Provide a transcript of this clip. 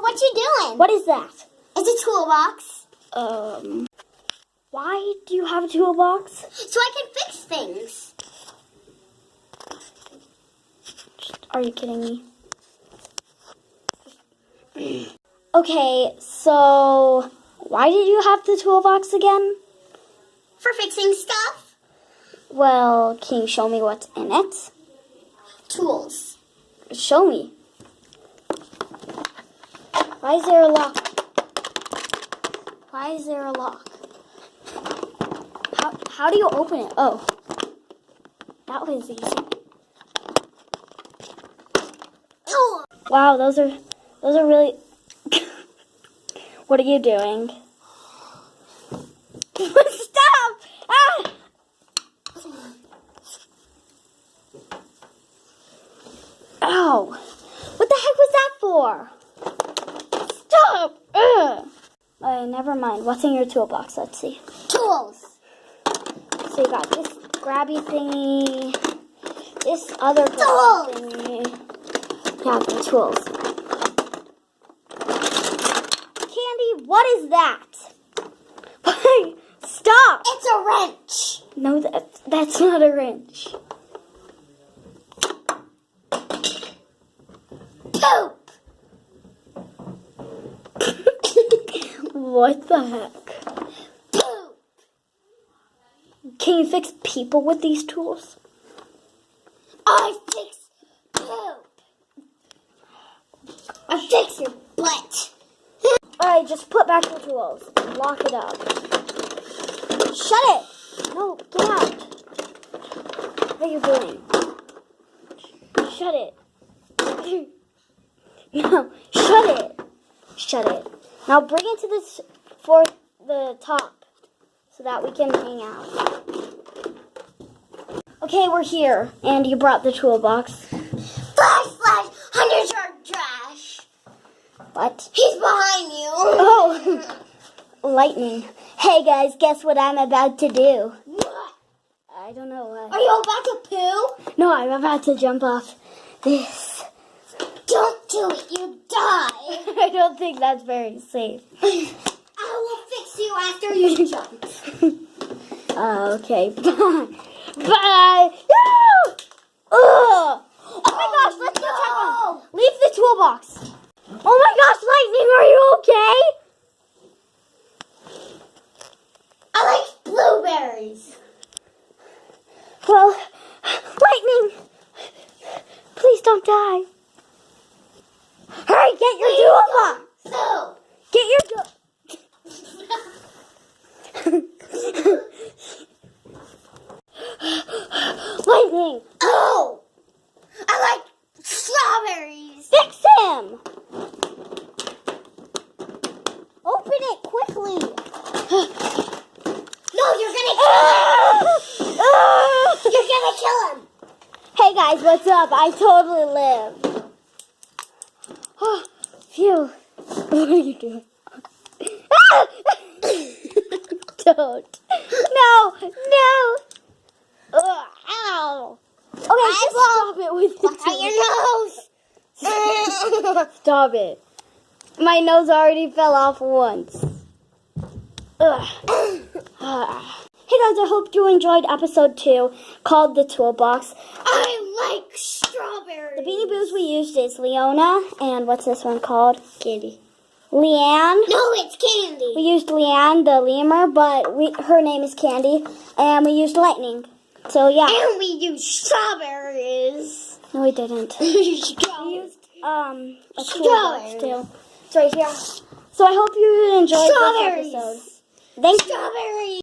what you doing? What is that? It's a toolbox. Why do you have a toolbox? So I can fix things. Are you kidding me? Okay, so why did you have the toolbox again? For fixing stuff. Well, can you show me what's in it? Tools. Show me. Why is there a lock? Why is there a lock? How do you open it? Oh, that was easy. Tool. Wow, those are really. What are you doing? Stop! Ah! Ow! What the heck was that for? Stop! Ugh. Never mind. What's in your toolbox? Let's see. Tools. So you got this grabby thingy, this other Tools. grabby thingy. Yeah, the tools. Candy, what is that? Stop! It's a wrench. No, that's not a wrench. Poop. What the heck? Poop. Can you fix people with these tools? I fix poop. I fix your butt. Alright, just put back your tools. Lock it up. Shut it! No, get out. What are you doing? Shut it. No, shut it. Shut it. Now bring it to this for the top so that we can hang out. Okay, we're here, and you brought the toolbox. Flash, flash, under your trash. What? He's behind you. Oh, lightning. Hey guys, guess what I'm about to do? What? I don't know. Are you about to poo? No, I'm about to jump off this. Don't do it, you die. I don't think that's very safe. I will fix you after you jump. Okay, bye. Bye. No! Ugh. Oh my gosh, let's go check on. Leave the toolbox. Oh my gosh, Lightning, are you okay? I like blueberries. Well, Lightning, please don't die. Hurry, get your toolbox. No. Get your Lightning, Oh, I like strawberries. fix him. Open it quickly. No, you're gonna kill him. You're gonna kill him. Hey guys, what's up? I totally live. Oh, phew. What are you doing? Don't. No, no. Ugh, ow. Okay, just stop it with the Watch out your nose. Stop it. My nose already fell off once. Ugh. Hey guys, I hope you enjoyed episode 2 called The Toolbox. I like strawberries. The Beanie Boos we used is Leona, and what's this one called? Candy. Leanne. No, it's Candy. We used Leanne, the lemur, but her name is Candy, and we used Lightning. So yeah. And we used strawberries. No, we didn't. We used a toolbox Strawberries. too. It's right here. So I hope you enjoyed this Strawberries. episode. Thanks. Strawberries.